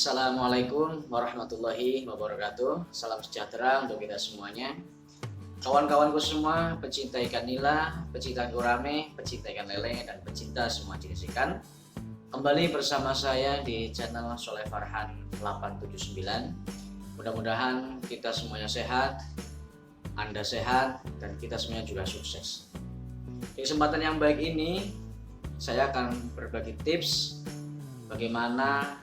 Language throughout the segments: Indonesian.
Assalamualaikum warahmatullahi wabarakatuh. Salam sejahtera untuk kita semuanya. Kawan-kawanku semua, pecinta ikan nila, pecinta gurame, pecinta ikan lele, dan pecinta semua jenis ikan. Kembali bersama saya di channel Soleh Farhan 879. Mudah-mudahan kita semuanya sehat, Anda sehat, dan kita semuanya juga sukses. Di kesempatan yang baik ini, saya akan berbagi tips bagaimana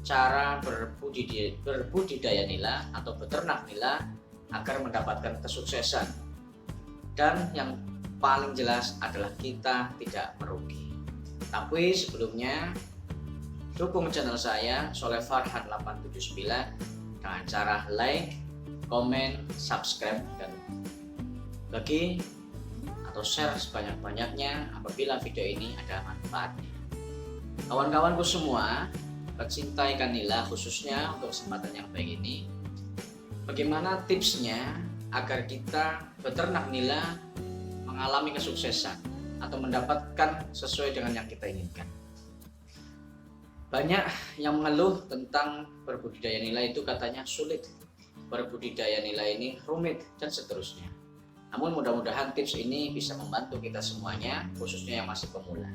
cara berbudidaya nila atau beternak nila agar mendapatkan kesuksesan, dan yang paling jelas adalah kita tidak merugi. Tapi sebelumnya, dukung channel saya Soleh Farhan 879 dengan cara like, komen, subscribe, dan bagi atau share sebanyak-banyaknya apabila video ini ada manfaatnya. Kawan-kawanku semua, pecinta ikan nila khususnya untuk kesempatan yang baik ini, bagaimana tipsnya agar kita beternak nila mengalami kesuksesan atau mendapatkan sesuai dengan yang kita inginkan. Banyak yang mengeluh tentang berbudidaya nila itu katanya sulit, berbudidaya nila ini rumit, dan seterusnya. Namun mudah-mudahan tips ini bisa membantu kita semuanya, khususnya yang masih pemula.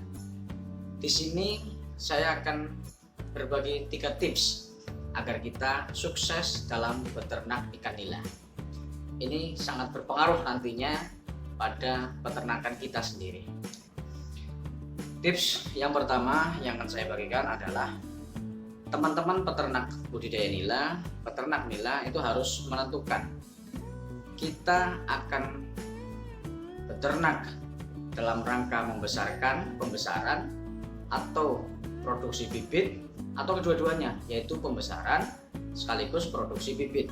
Di sini saya akan berbagi 3 tips agar kita sukses dalam beternak ikan nila. Ini sangat berpengaruh nantinya pada peternakan kita sendiri. Tips yang pertama yang akan saya bagikan adalah teman-teman peternak budidaya nila, peternak nila itu harus menentukan kita akan beternak dalam rangka membesarkan pembesaran atau produksi bibit, atau kedua-duanya, yaitu pembesaran sekaligus produksi bibit.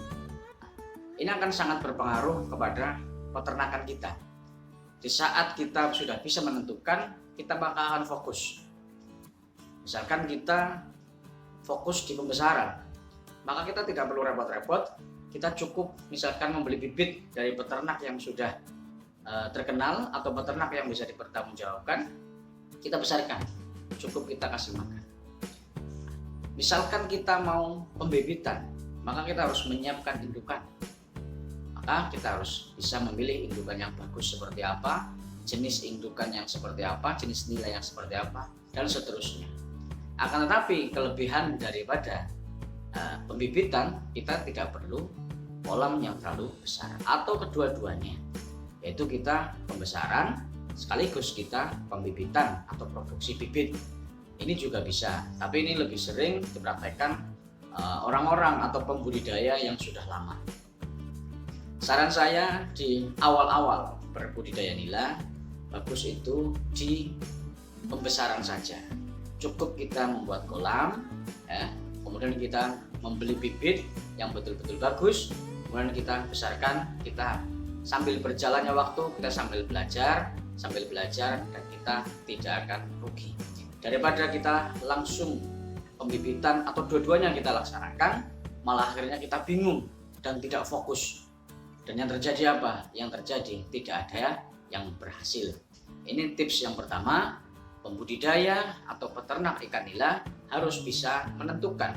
Ini akan sangat berpengaruh kepada peternakan kita. Di saat kita sudah bisa menentukan, kita akan fokus. Misalkan kita fokus di pembesaran, maka kita tidak perlu repot-repot. Kita cukup misalkan membeli bibit dari peternak yang sudah terkenal atau peternak yang bisa dipertanggungjawabkan, kita besarkan, cukup kita kasih makan. Misalkan kita mau pembibitan, maka kita harus menyiapkan indukan. Maka kita harus bisa memilih indukan yang bagus seperti apa, jenis indukan yang seperti apa, jenis nilai yang seperti apa, dan seterusnya. Akan tetapi kelebihan daripada pembibitan, kita tidak perlu kolam yang terlalu besar, atau kedua-duanya, yaitu kita pembesaran sekaligus kita pembibitan atau produksi bibit. Ini juga bisa, tapi ini lebih sering dipraktekkan orang-orang atau pembudidaya yang sudah lama. Saran saya di awal-awal berbudidaya nila, bagus itu di pembesaran saja. Cukup kita membuat kolam, ya, kemudian kita membeli bibit yang betul-betul bagus, kemudian kita besarkan. Kita sambil berjalannya waktu, kita sambil belajar, dan kita tidak akan rugi. Daripada kita langsung pembibitan atau dua-duanya kita laksanakan, malah akhirnya kita bingung dan tidak fokus. Dan yang terjadi apa? Yang terjadi tidak ada yang berhasil. Ini tips yang pertama, pembudidaya atau peternak ikan nila harus bisa menentukan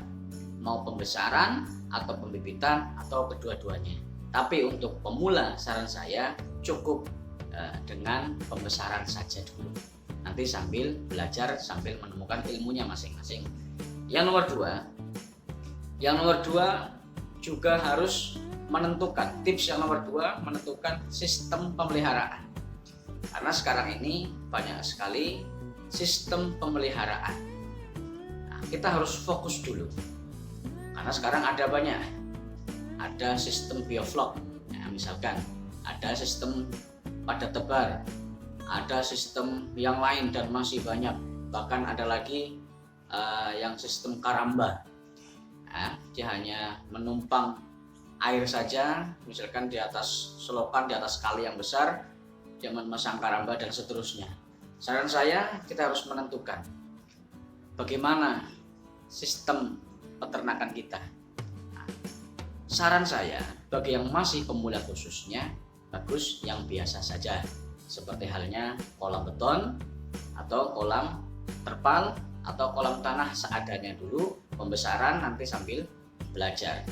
mau pembesaran atau pembibitan atau kedua-duanya. Tapi untuk pemula, saran saya cukup dengan pembesaran saja dulu. Nanti sambil belajar, sambil menemukan ilmunya masing-masing. Yang nomor dua juga harus menentukan, tips yang nomor 2, menentukan sistem pemeliharaan. Karena sekarang ini banyak sekali sistem pemeliharaan. Nah, kita harus fokus dulu. Karena sekarang ada banyak. Ada sistem bioflok, nah, misalkan ada sistem padat tebar, ada sistem yang lain dan masih banyak. Bahkan ada lagi yang sistem karamba. Nah, dia hanya menumpang air saja, misalkan di atas selokan, di atas kali yang besar, dia memasang karamba dan seterusnya. Saran saya, kita harus menentukan bagaimana sistem peternakan kita. Nah, saran saya, bagi yang masih pemula khususnya, bagus yang biasa saja, seperti halnya kolam beton atau kolam terpal atau kolam tanah seadanya dulu, pembesaran nanti sambil belajar.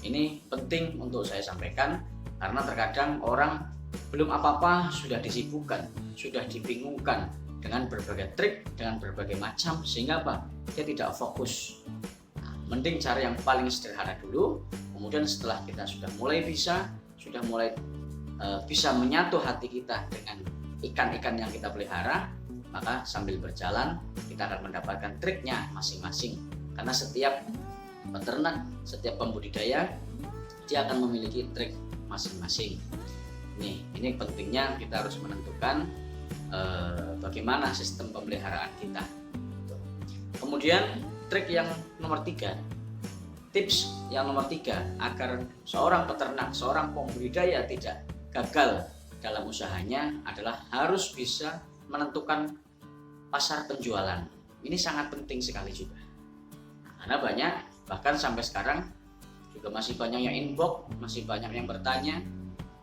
Ini penting untuk saya sampaikan karena terkadang orang belum apa-apa sudah disibukkan, sudah dibingungkan dengan berbagai trik, dengan berbagai macam, sehingga apa? Dia tidak fokus. Nah, mending cara yang paling sederhana dulu, kemudian setelah kita sudah mulai bisa menyatu hati kita dengan ikan-ikan yang kita pelihara, maka sambil berjalan kita akan mendapatkan triknya masing-masing. Karena setiap peternak, setiap pembudidaya, dia akan memiliki trik masing-masing. Ini pentingnya kita harus menentukan bagaimana sistem pemeliharaan kita. Kemudian trik yang nomor 3, tips yang nomor 3 agar seorang peternak, seorang pembudidaya tidak gagal dalam usahanya adalah harus bisa menentukan pasar penjualan. Ini sangat penting sekali juga. Karena banyak, bahkan sampai sekarang juga masih banyak yang inbox, masih banyak yang bertanya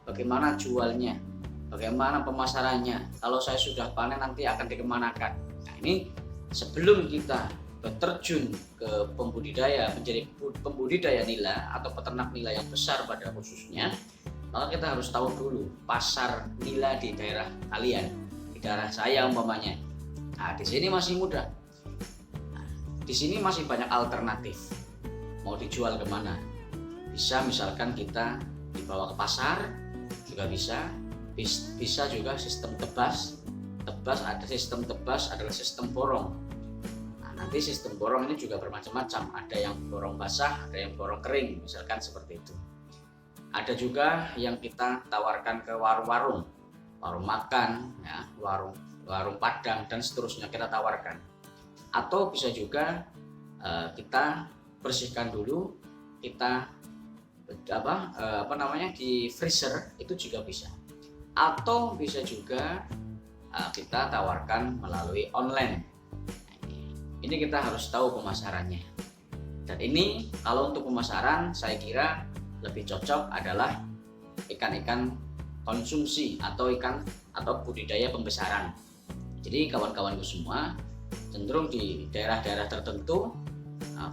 bagaimana jualnya, bagaimana pemasarannya, kalau saya sudah panen nanti akan dikemanakan. Nah, ini sebelum kita berterjun ke pembudidaya, menjadi pembudidaya nila atau peternak nila yang besar pada khususnya, maka kita harus tahu dulu pasar nila di daerah kalian, di daerah saya umpamanya. Nah, di sini masih mudah. Nah, di sini masih banyak alternatif. Mau dijual kemana? Bisa misalkan kita dibawa ke pasar, juga bisa juga sistem tebas ada sistem tebas adalah sistem borong. Nah, nanti sistem borong ini juga bermacam-macam, ada yang borong basah, ada yang borong kering, misalkan seperti itu. Ada juga yang kita tawarkan ke warung makan, ya, warung padang dan seterusnya kita tawarkan. Atau bisa juga kita bersihkan dulu, kita di freezer, itu juga bisa. Atau bisa juga kita tawarkan melalui online. Ini kita harus tahu pemasarannya. Dan ini kalau untuk pemasaran saya kira lebih cocok adalah ikan-ikan konsumsi atau budidaya pembesaran. Jadi kawan-kawanku semua, cenderung di daerah-daerah tertentu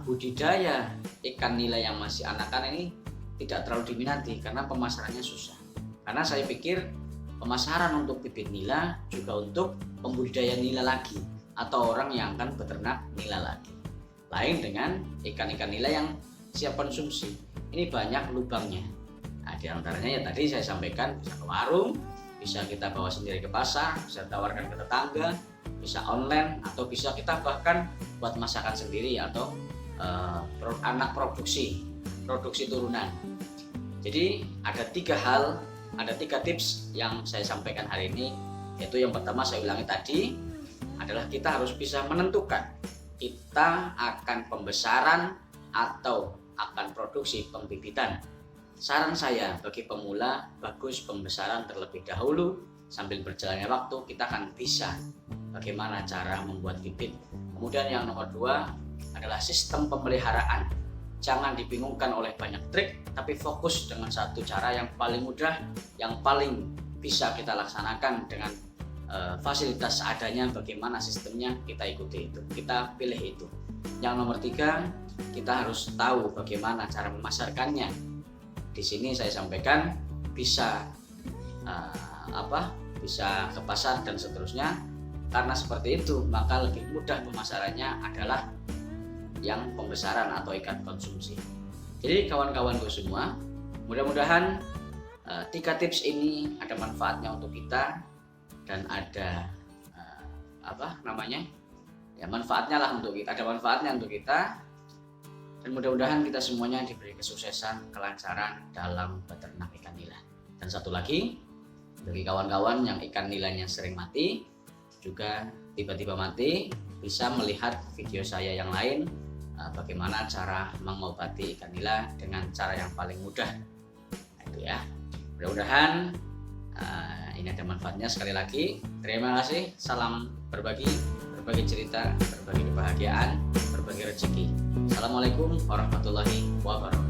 budidaya ikan nila yang masih anakan ini tidak terlalu diminati karena pemasarannya susah. Karena saya pikir pemasaran untuk bibit nila juga untuk pembudidaya nila lagi atau orang yang akan beternak nila lagi. Lain dengan ikan-ikan nila yang siap konsumsi. Ini banyak lubangnya. Nah, di antaranya ya tadi saya sampaikan, bisa ke warung, bisa kita bawa sendiri ke pasar, bisa tawarkan ke tetangga, bisa online, atau bisa kita bahkan buat masakan sendiri atau anak produksi turunan. Jadi ada 3 tips yang saya sampaikan hari ini, yaitu yang pertama saya ulangi tadi adalah kita harus bisa menentukan kita akan pembesaran atau akan produksi pembibitan. Saran saya bagi pemula, bagus pembesaran terlebih dahulu. Sambil berjalannya waktu kita akan bisa bagaimana cara membuat bibit. Kemudian yang nomor 2 adalah sistem pemeliharaan. Jangan dibingungkan oleh banyak trik, tapi fokus dengan satu cara yang paling mudah, yang paling bisa kita laksanakan dengan fasilitas seadanya. Bagaimana sistemnya, kita ikuti itu, kita pilih itu. Yang nomor 3, kita harus tahu bagaimana cara memasarkannya. Di sini saya sampaikan bisa bisa ke pasar dan seterusnya. Karena seperti itu, maka lebih mudah pemasarannya adalah yang pembesaran atau ikan konsumsi. Jadi kawan-kawanku semua, mudah-mudahan 3 tips ini ada manfaatnya untuk kita dan ada manfaatnya lah untuk kita, ada manfaatnya untuk kita, dan mudah-mudahan kita semuanya diberi kesuksesan, kelancaran dalam beternak ikan nila. Dan satu lagi, bagi kawan-kawan yang ikan nilanya sering mati, juga tiba-tiba mati, bisa melihat video saya yang lain, bagaimana cara mengobati ikan nila dengan cara yang paling mudah. Nah, itu ya. Mudah-mudahan ini ada manfaatnya. Sekali lagi, terima kasih. Salam berbagi cerita, berbagi kebahagiaan, berbagi rezeki. Assalamualaikum warahmatullahi wabarakatuh.